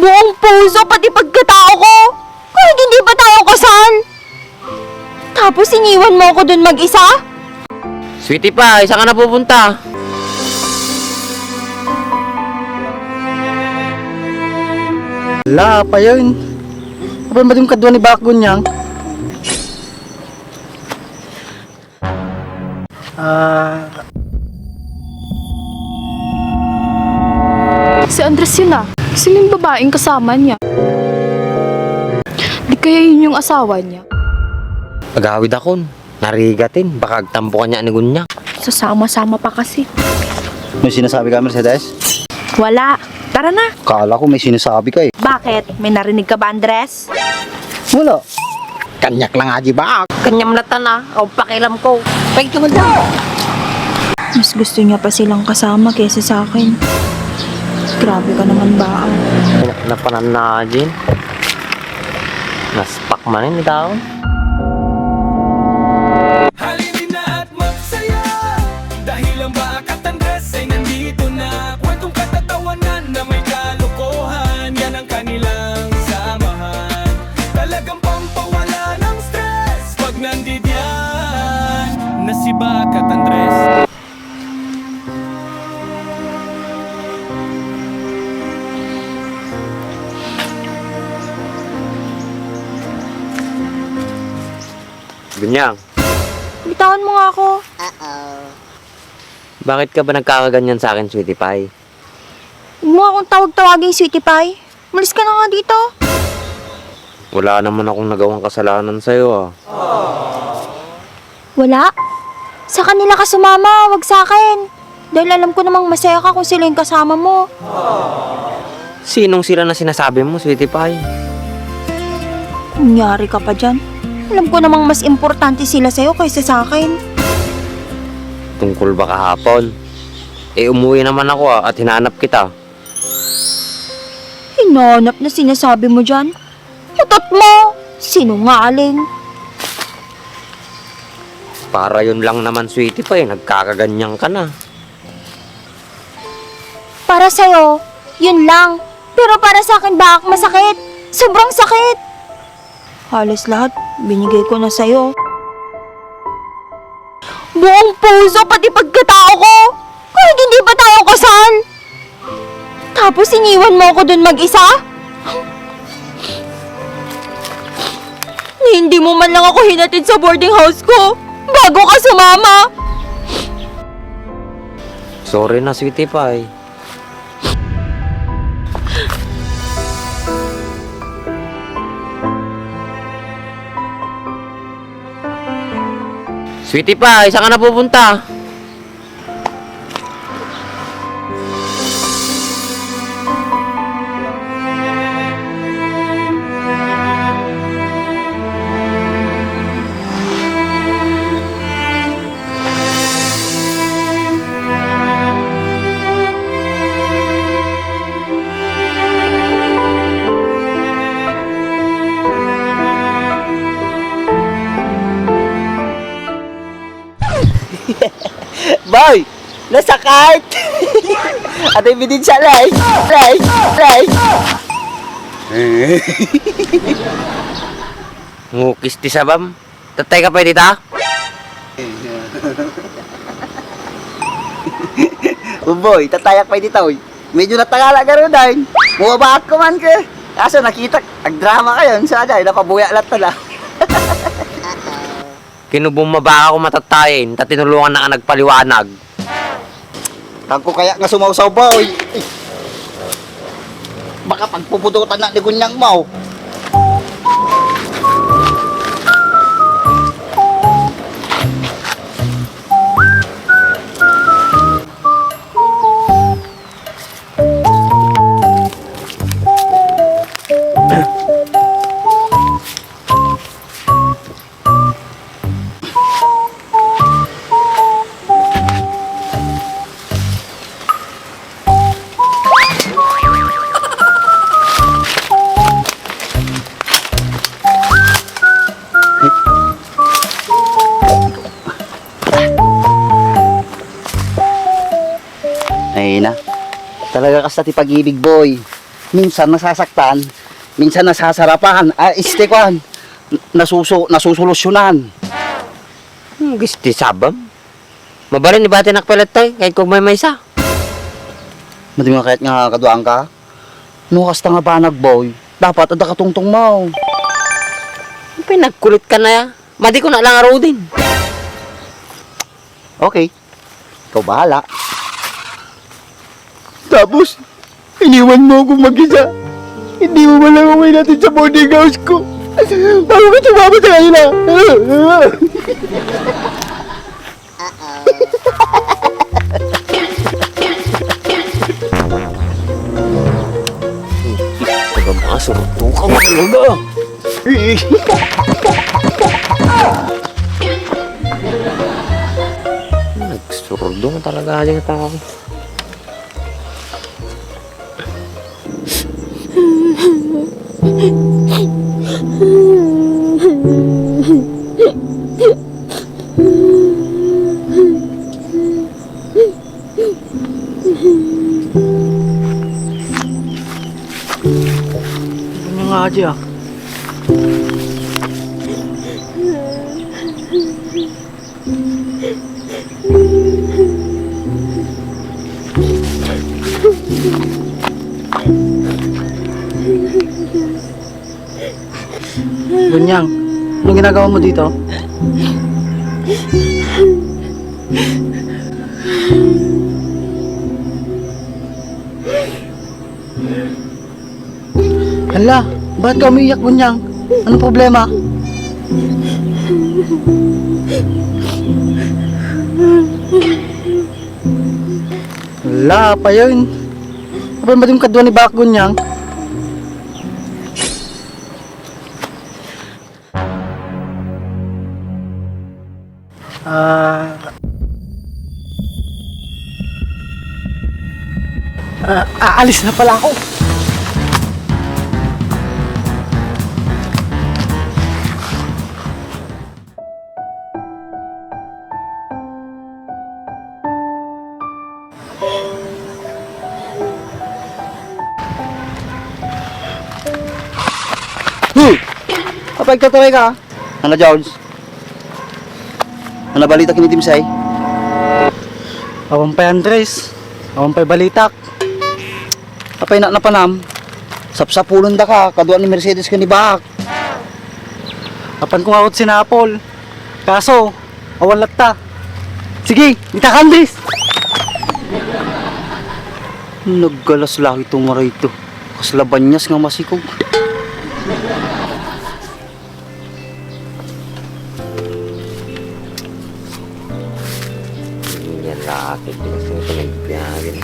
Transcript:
Buong puso, pati pagkatao ko. Kahit hindi pa tayo kasal. Tapos iniwan mo ako dun mag-isa? Sweetie pa, saan ka na pupunta? Wala pa yun. Apa ba yung kadwa ni Bakgon niyang? Si Andres yun ah. Sino yung babaeng kasama niya? Di kaya yun yung asawa niya? Agawid ako. Narigatin. Baka agtampukan niya anigon niya. Sasama-sama pa kasi. May sinasabi ka, Mercedes? Wala. Tara na. Kala ko may sinasabi ka eh. Bakit? May narinig ka ba, Andres? Wala. Kanyak lang aji ba? Kanyam lata na. O pakilam ko. Pagit ka mo dyan. Mas gusto niya pa silang kasama kaysa sa akin. Grabe ka naman ba? Napanan na din. Naspak man yun, tao. Halinin na at magsaya dahil ang Bakat Andres ay nandito na. Kwentong katatawanan na may kalokohan, yan ang kanilang samahan. Talagang pampawala ng stress pag nandiyan na si Bakat Andres. Gunyang, Bitawan mo nga ako. bakit ka ba nagkakaganyan sa akin, Sweetie Pie? Huwag mo akong tawag-tawaging sweetie pie. Malis ka na nga dito. Wala naman akong nagawang kasalanan sa'yo, ah. Wala. Sa kanila ka sumama, wag sa akin. Dahil alam ko namang masaya ka kung sila yung kasama mo. Sinong sila na sinasabi mo, Sweetie Pie? Nangyari ka pa dyan. Alam ko namang mas importante sila sa'yo kaysa sa akin. Tungkol ba kahapon? Umuwi naman ako, ah, at hinanap kita. Hinanap na sinasabi mo dyan. Utot mo! Sinungaling. Para yun lang naman, Sweetie Pie, nagkakaganyan ka na. Para sa'yo, yun lang. Pero para sa akin, bak, masakit. Sobrang sakit. Halos lahat, binigay ko na sa'yo. Buong puso, pati pagkatao ko. Kahit hindi pa tayo kasal. Tapos iniwan mo ako dun mag-isa? Hindi mo man lang ako hinatid sa boarding house ko bago ka sumama. Sorry na, Sweetie Pie. Sweetie Pie, saan ka na pupunta? Boy! Nasa kart! At ebidensya lang! Ngukis ti sabam. Tatay ka pa dita? Boy, tatayak pa dito. Medyo natangala ka rin dahil. Muwabaak ko man ka. Kaso nakita, agdrama kayo. Sa dahil, napabuya lang tala. Kinubumaba ako matatayin, tatinulungan na ka nagpaliwanag. Tangko kaya nga sumausaw, boy. Baka pagpupututan na ni Gunyang mo. Ay na. Talaga ka sa tipag-ibig, boy. minsan nasasaktan, minsan nasasarapan, istekwan, nasusolusyonan. Gusti sabam. Mabalin ni bati nakpalat tay, kahit kung may maysa. Madi nga kahit nga kaduang ka, nukas ta nga banag boy, dapat ada katungtong mo. Pinagkulit ka na ya. Madi ko na lang araw din. Okay, ikaw bahala. Tapos, iniwan mo akong mag-isa. Hindi mo man lang umay natin sa boarding house ko. Bago ka tumama sa kanila. Pagkamasok, tukang talaga. Nagsurdo talaga yung tao. Ano nga aja? Gunyang, anong ginagawa mo dito? Hala, bakit ka umiiyak, Gunyang? Anong problema? Hala, pa yun. Apa ba yung kadwa ni Bak, Gunyang? Aalis na pala ako. Kapag katuloy ka, ano Jones? Ano balita kini Timsay? Awang pa Andres, awang pa balitak. Apay na napanam, sapsapulon da ka, kaduan ni Mercedes ka ni Bak. Apan kong out sinapol, kaso, awan latta. Sige, kita ka Andres! Naggalas lang itong maray ito, kaslabanyas nga masikog. Yan laki, pinagpinagpinagin.